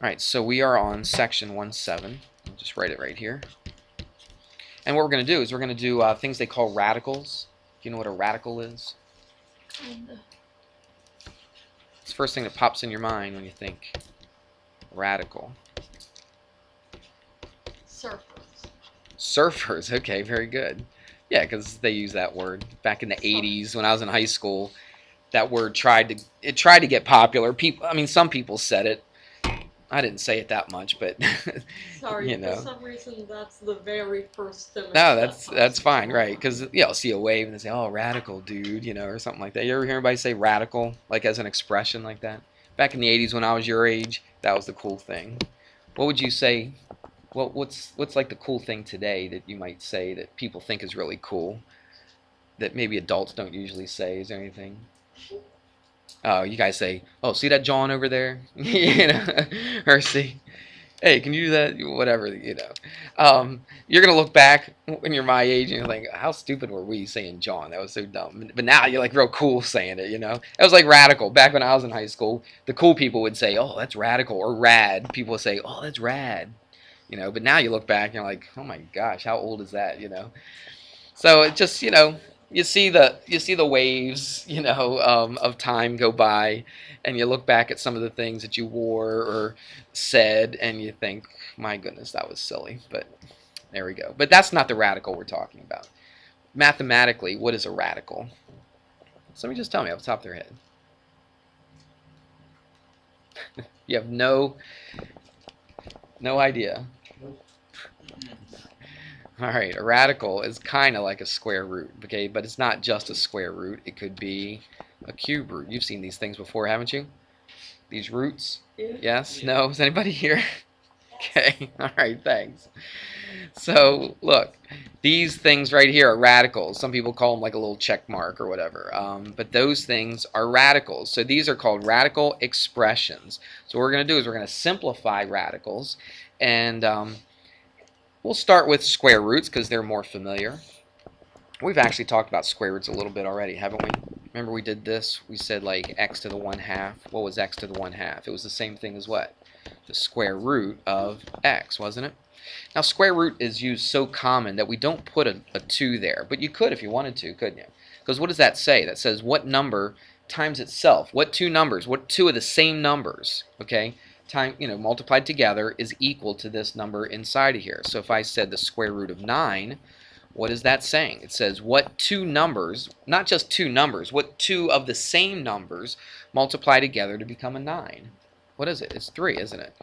Alright, so we are on section 1.7. I'll just write it right here. And what we're going to do is we're going to do things they call radicals. Do you know what a radical is? Kinda. It's the first thing that pops in your mind when you think radical. Surfers. Surfers, okay, very good. Yeah, because they use that word. Back in the 80s when I was in high school, that word tried to get popular. People, I mean, some people said it. I didn't say it that much, but Sorry, you for know. some reason that's the very first image No, that that's pops fine, into my right? mind. Because I'll see a wave and they say, "Oh, radical, dude," or something like that. You ever hear anybody say radical, like as an expression like that? Back in the '80s, when I was your age, that was the cool thing. What would you say? What's like the cool thing today that you might say that people think is really cool that maybe adults don't usually say? Is there anything? Oh, you guys say, "Oh, see that John over there?" Or see, hey, can you do that? Whatever. You're gonna look back when you're my age and you're like, how stupid were we saying John? That was so dumb. But now you're like real cool saying it. It was like radical. Back when I was in high school, the cool people would say, oh, that's radical, or rad. People would say, oh, that's rad. But now you look back and you're like, oh my gosh, how old is that? So it just, you see the waves, of time go by, and you look back at some of the things that you wore or said, and you think, my goodness, that was silly. But there we go. But that's not the radical we're talking about. Mathematically, what is a radical? Somebody just tell me off the top of their head. You have no idea. All right, a radical is kind of like a square root, okay? But it's not just a square root. It could be a cube root. You've seen these things before, haven't you? These roots? Yeah. Yes? No? Is anybody here? Okay, all right, thanks. So, look, these things right here are radicals. Some people call them like a little check mark or whatever. But those things are radicals. So these are called radical expressions. So what we're going to do is we're going to simplify radicals. And we'll start with square roots because they're more familiar. We've actually talked about square roots a little bit already, haven't we? Remember we did this? We said like x to the 1/2. What was x to the 1/2? It was the same thing as what? The square root of x, wasn't it? Now square root is used so common that we don't put a 2 there, but you could if you wanted to, couldn't you? Because what does that say? That says what number times itself. What two numbers? What two of the same numbers? Okay, multiplied together is equal to this number inside of here. So if I said the square root of 9, what is that saying? It says what two numbers, not just two numbers, what two of the same numbers multiply together to become a 9? What is it? It's 3, isn't it?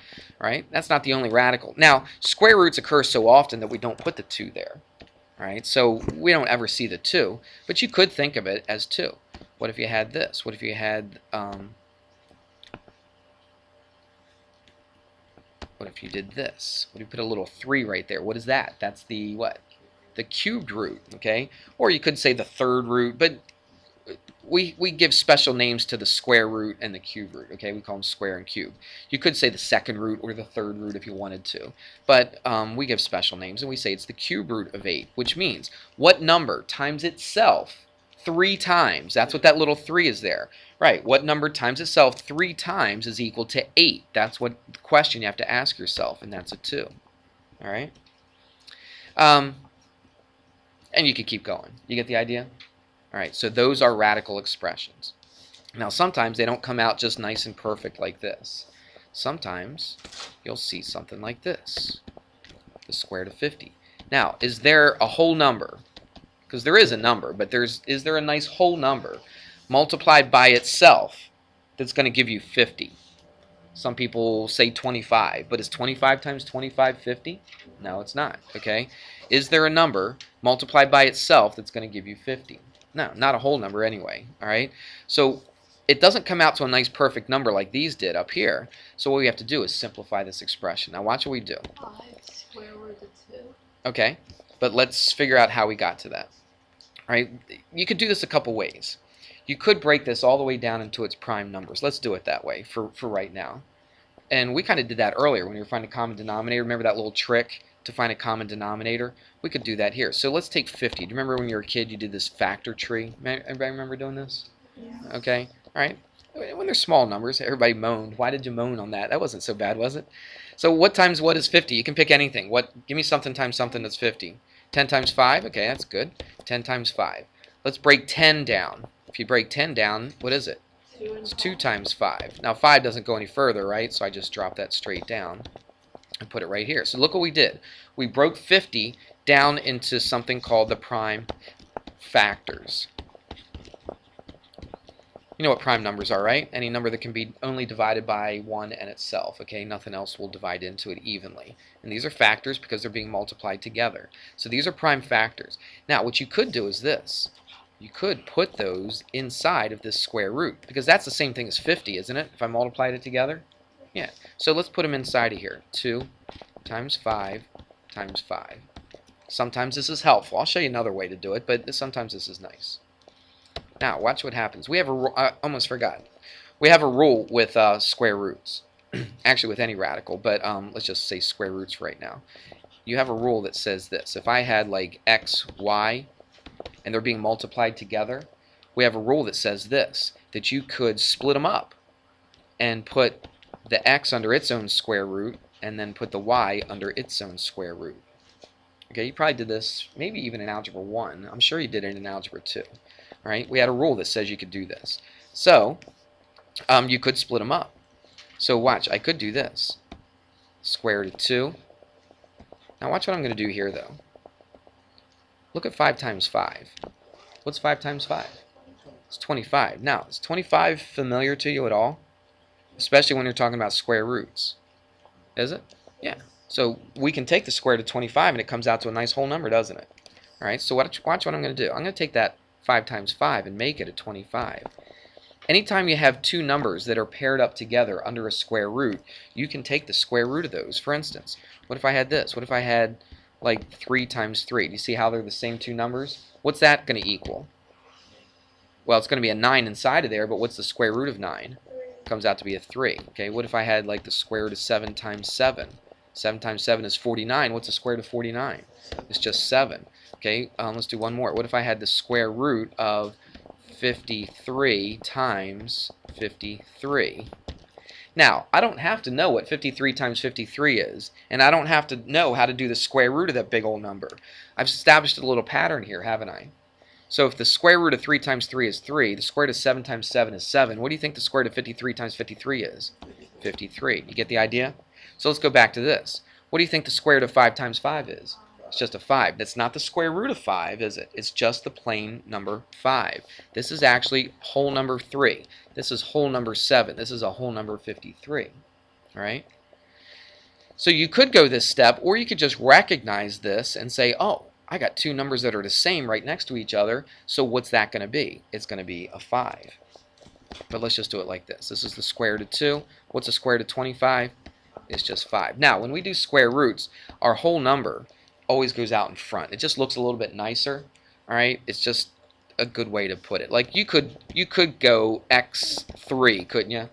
Right? That's not the only radical. Now, square roots occur so often that we don't put the 2 there. Right? So we don't ever see the 2, but you could think of it as 2. What if you had this? What if you had, what if you did this? What if you put a little 3 right there? What is that? That's the what? The cubed root, okay? Or you could say the third root, but we give special names to the square root and the cube root, okay? We call them square and cube. You could say the second root or the third root if you wanted to, but we give special names, and we say it's the cube root of 8, which means what number times itself 3 times? That's what that little 3 is there. Right, what number times itself 3 times is equal to 8? That's what the question you have to ask yourself, and that's a 2. All right? And you could keep going. You get the idea? All right, so those are radical expressions. Now, sometimes they don't come out just nice and perfect like this. Sometimes you'll see something like this, the square root of 50. Now, is there a whole number? Because there is a number, but is there a nice whole number multiplied by itself that's going to give you 50? Some people say 25, but is 25 times 25 50? No, it's not, okay? Is there a number multiplied by itself that's going to give you 50? No, not a whole number anyway, all right? So it doesn't come out to a nice perfect number like these did up here. So what we have to do is simplify this expression. Now watch what we do. 5 square root of 2. Okay, but let's figure out how we got to that. All right, you could do this a couple ways. You could break this all the way down into its prime numbers. Let's do it that way for right now. And we kind of did that earlier when we were finding a common denominator. Remember that little trick to find a common denominator? We could do that here. So let's take 50. Do you remember when you were a kid you did this factor tree? Anybody remember doing this? Yeah. Okay. All right. When they're small numbers, everybody moaned. Why did you moan on that? That wasn't so bad, was it? So what times what is 50? You can pick anything. What? Give me something times something that's 50. 10 times 5? Okay, that's good. 10 times 5. Let's break 10 down. If you break 10 down, what is it? It's 2 times 5. Now 5 doesn't go any further, right? So I just drop that straight down and put it right here. So look what we did. We broke 50 down into something called the prime factors. You know what prime numbers are, right? Any number that can be only divided by 1 and itself, okay? Nothing else will divide into it evenly. And these are factors because they're being multiplied together. So these are prime factors. Now, what you could do is this. You could put those inside of this square root, because that's the same thing as 50, isn't it? If I multiplied it together? Yeah. So let's put them inside of here. 2 times 5 times 5. Sometimes this is helpful. I'll show you another way to do it, but sometimes this is nice. Now, watch what happens. We have a I almost forgot. We have a rule with square roots. Actually, with any radical, but let's just say square roots right now. You have a rule that says this. If I had like x, y, and they're being multiplied together, we have a rule that says this, that you could split them up and put the x under its own square root and then put the y under its own square root. Okay, you probably did this maybe even in Algebra 1. I'm sure you did it in Algebra 2. Right? We had a rule that says you could do this. So, you could split them up. So watch, I could do this. Square root of 2. Now watch what I'm going to do here, though. Look at 5 times 5. What's 5 times 5? It's 25. Now, is 25 familiar to you at all? Especially when you're talking about square roots. Is it? Yeah. So we can take the square root of 25 and it comes out to a nice whole number, doesn't it? Alright, so watch what I'm going to do. I'm going to take that 5 times 5 and make it a 25. Anytime you have two numbers that are paired up together under a square root, you can take the square root of those. For instance, what if I had this? What if I had like 3 times 3? Do you see how they're the same two numbers? What's that going to equal? Well, it's going to be a 9 inside of there, but what's the square root of 9? Comes out to be a 3. Okay, what if I had like the square root of 7 times 7? 7 times 7 is 49. What's the square root of 49? It's just 7. Okay, let's do one more. What if I had the square root of 53 times 53? Now, I don't have to know what 53 times 53 is, and I don't have to know how to do the square root of that big old number. I've established a little pattern here, haven't I? So if the square root of 3 times 3 is 3, the square root of 7 times 7 is 7, what do you think the square root of 53 times 53 is? 53. You get the idea? So let's go back to this. What do you think the square root of 5 times 5 is? It's just a 5. That's not the square root of 5, is it? It's just the plain number 5. This is actually whole number 3. This is whole number 7. This is a whole number 53. All right? So you could go this step, or you could just recognize this and say, oh, I got two numbers that are the same right next to each other, so what's that going to be? It's going to be a 5. But let's just do it like this. This is the square root of 2. What's the square root of 25? It's just 5. Now, when we do square roots, our whole number always goes out in front. It just looks a little bit nicer. All right? It's just a good way to put it. Like you could go x3, couldn't you?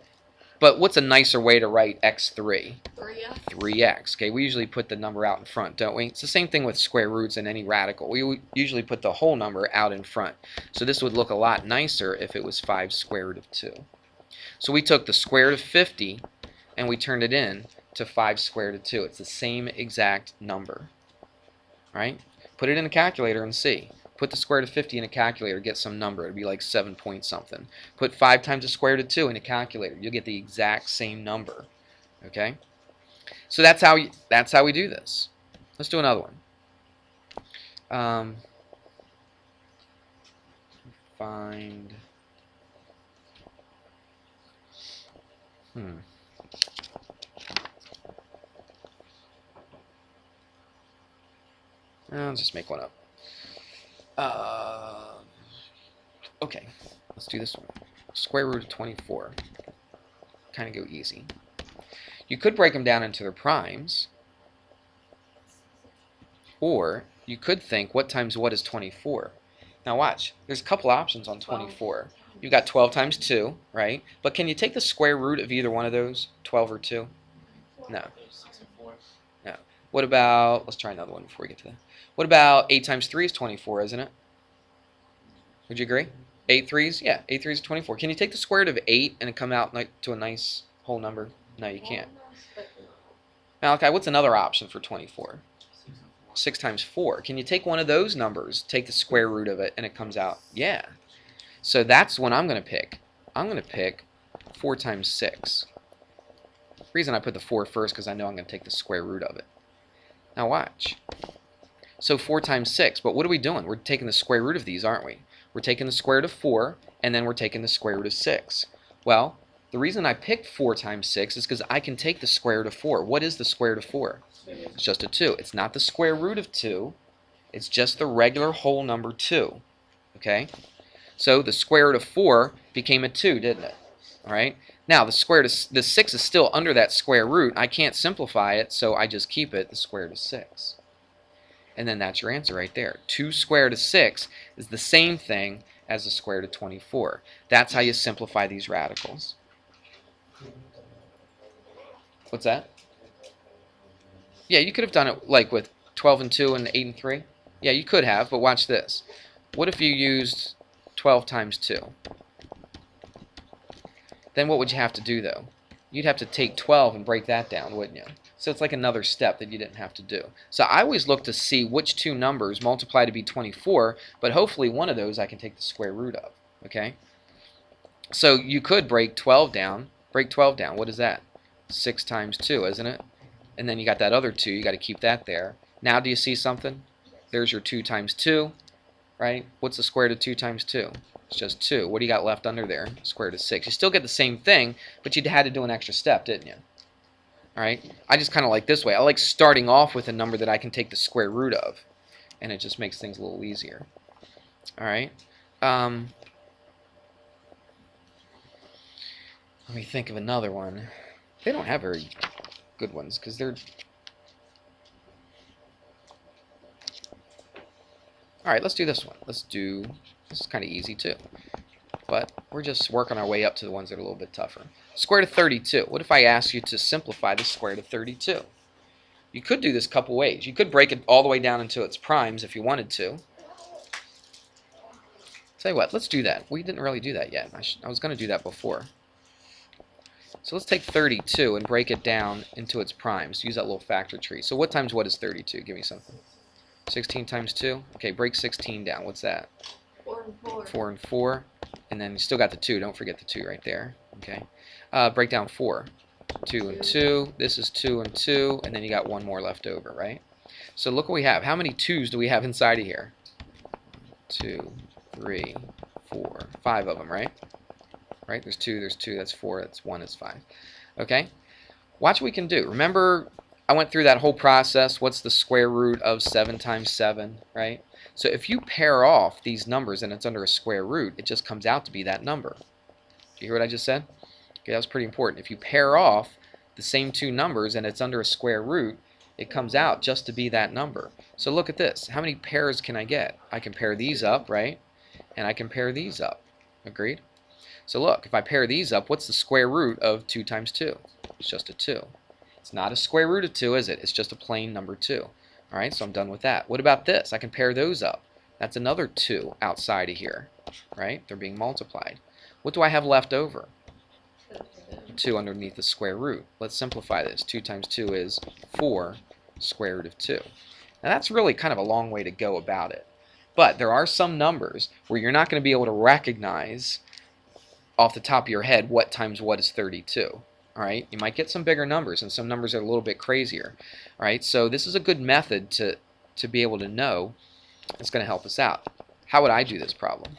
But what's a nicer way to write x3? 3x. 3x. Okay, we usually put the number out in front, don't we? It's the same thing with square roots and any radical. We usually put the whole number out in front. So this would look a lot nicer if it was 5 square root of 2. So we took the square root of 50 and we turned it in to 5 square root of 2. It's the same exact number. Right? Put it in a calculator and see. Put the square root of 50 in a calculator, get some number. It'll be like 7 point something. Put 5 times the square root of 2 in a calculator. You'll get the exact same number. Okay? So that's how we do this. Let's do another one. Find. I'll just make one up. Okay, let's do this one. Square root of 24. Kind of go easy. You could break them down into their primes, or you could think what times what is 24. Now watch, there's a couple options on 24. You've got 12 times 2, right? But can you take the square root of either one of those, 12 or 2? No. No. What about, let's try another one before we get to that. What about 8 times 3 is 24, isn't it? Would you agree? 8 threes? Yeah, 8 threes is 24. Can you take the square root of 8 and come out to a nice whole number? No, you can't. Almost, but no. Malachi, what's another option for 24? 6 times 4. Can you take one of those numbers, take the square root of it, and it comes out? Yeah. So that's what I'm going to pick. I'm going to pick 4 times 6. The reason I put the 4 first because I know I'm going to take the square root of it. Now watch. So 4 times 6, but what are we doing? We're taking the square root of these, aren't we? We're taking the square root of 4, and then we're taking the square root of 6. Well, the reason I picked 4 times 6 is because I can take the square root of 4. What is the square root of 4? It's just a 2. It's not the square root of 2. It's just the regular whole number 2. Okay? So the square root of 4 became a 2, didn't it? All right? Now, the 6 is still under that square root. I can't simplify it, so I just keep it the square root of 6. And then that's your answer right there. 2 square root of 6 is the same thing as the square root of 24. That's how you simplify these radicals. What's that? Yeah, you could have done it like with 12 and 2 and 8 and 3. Yeah, you could have, but watch this. What if you used 12 times 2? Then what would you have to do, though? You'd have to take 12 and break that down, wouldn't you? So it's like another step that you didn't have to do. So I always look to see which two numbers multiply to be 24, but hopefully one of those I can take the square root of. Okay? So you could break 12 down. Break 12 down. What is that? 6 times 2, isn't it? And then you got that other 2. You got to keep that there. Now do you see something? There's your 2 times 2, right? What's the square root of 2 times 2? It's just 2. What do you got left under there? Square root of 6. You still get the same thing, but you had to do an extra step, didn't you? All right. I just kind of like this way. I like starting off with a number that I can take the square root of, and it just makes things a little easier. All right. Let me think of another one. They don't have very good ones because they're... All right, let's do this one. This is kind of easy too. But we're just working our way up to the ones that are a little bit tougher. Square root of 32. What if I asked you to simplify the square root of 32? You could do this a couple ways. You could break it all the way down into its primes if you wanted to. Tell you what, let's do that. We didn't really do that yet. I was going to do that before. So let's take 32 and break it down into its primes. Use that little factor tree. So what times what is 32? Give me something. 16 times 2? Okay, break 16 down. What's that? 4 and 4. 4 and 4. And then you still got the 2. Don't forget the 2 right there. Okay. Break down 4. 2 and 2. This is 2 and 2. And then you got one more left over, right? So look what we have. How many 2's do we have inside of here? 2, 3, 4, 5 of them, right? Right? There's 2, that's 4, that's 1, that's 5. Okay? Watch what we can do. Remember, I went through that whole process. What's the square root of 7 times 7, right? So if you pair off these numbers and it's under a square root, it just comes out to be that number. Do you hear what I just said? Okay, that was pretty important. If you pair off the same two numbers and it's under a square root, it comes out just to be that number. So look at this. How many pairs can I get? I can pair these up, right? And I can pair these up. Agreed? So look, if I pair these up, what's the square root of 2 times 2? It's just a 2. It's not a square root of 2, is it? It's just a plain number 2. All right, so I'm done with that. What about this? I can pair those up. That's another 2 outside of here, right? They're being multiplied. What do I have left over? 2 underneath the square root. Let's simplify this. 2 times 2 is 4 square root of 2. Now that's really kind of a long way to go about it. But there are some numbers where you're not going to be able to recognize off the top of your head what times what is 32. All right, you might get some bigger numbers, and some numbers are a little bit crazier. All right, so this is a good method to be able to know. It's going to help us out. How would I do this problem?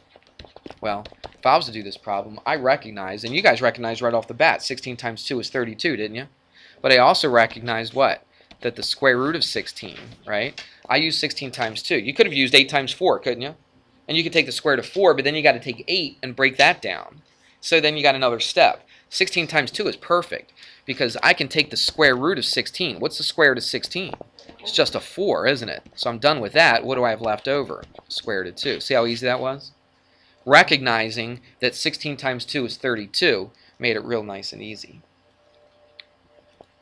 Well, if I was to do this problem, I recognize, and you guys recognized right off the bat, 16 times 2 is 32, didn't you? But I also recognized what? That the square root of 16, right? I used 16 times 2. You could have used 8 times 4, couldn't you? And you could take the square root of 4, but then you got to take 8 and break that down. So then you got another step. 16 times 2 is perfect because I can take the square root of 16. What's the square root of 16? It's just a 4, isn't it? So I'm done with that. What do I have left over? Square root of 2. See how easy that was? Recognizing that 16 times 2 is 32 made it real nice and easy.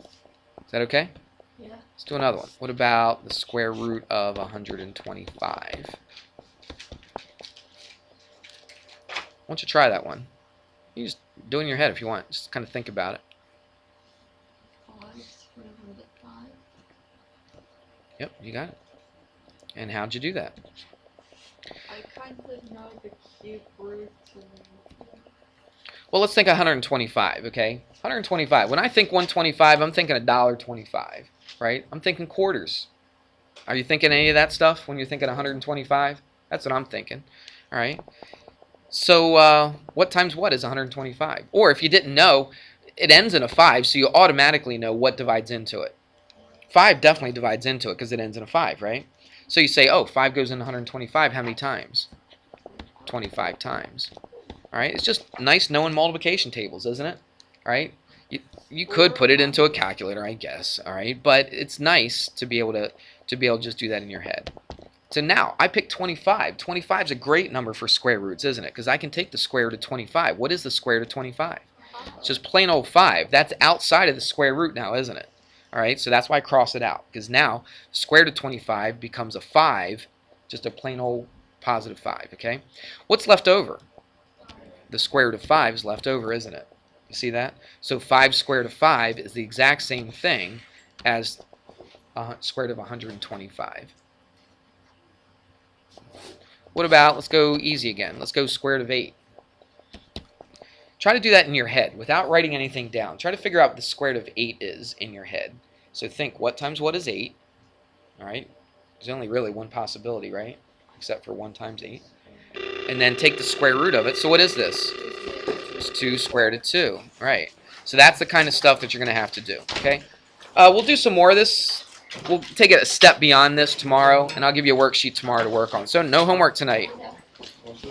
Is that okay? Yeah. Let's do another one. What about the square root of 125? don't you try that one? You just do it in your head if you want. Just kind of think about it. 5 square root of 5. Yep, you got it. And how'd you do that? I kind of know the cube roots and Well, let's think 125, okay? 125. When I think 125, I'm thinking $1.25, right? I'm thinking quarters. Are you thinking any of that stuff when you're thinking 125? That's what I'm thinking, all right? So what times what is 125? Or if you didn't know, it ends in a 5, so you automatically know what divides into it. 5 definitely divides into it because it ends in a 5, right? So you say, oh, 5 goes into 125. How many times? 25 times. All right, it's just nice knowing multiplication tables, isn't it? All right, you could put it into a calculator, I guess. All right, but it's nice to be able to just do that in your head. So now I picked 25. 25 is a great number for square roots, isn't it? Because I can take the square root of 25. What is the square root of 25? It's just plain old 5. That's outside of the square root now, isn't it? All right, so that's why I cross it out, because now square root of 25 becomes a 5, just a plain old positive 5, okay? What's left over? The square root of 5 is left over, isn't it? You see that? So 5 square root of 5 is the exact same thing as square root of 125. What about, let's go easy again. Let's go square root of 8. Try to do that in your head without writing anything down. Try to figure out what the square root of 8 is in your head. So think, what times what is 8? All right? There's only really one possibility, right? Except for 1 times 8. And then take the square root of it. So what is this? It's 2 square root of 2. Right. So that's the kind of stuff that you're going to have to do. Okay? We'll do some more of this. We'll take it a step beyond this tomorrow, and I'll give you a worksheet tomorrow to work on. So no homework tonight.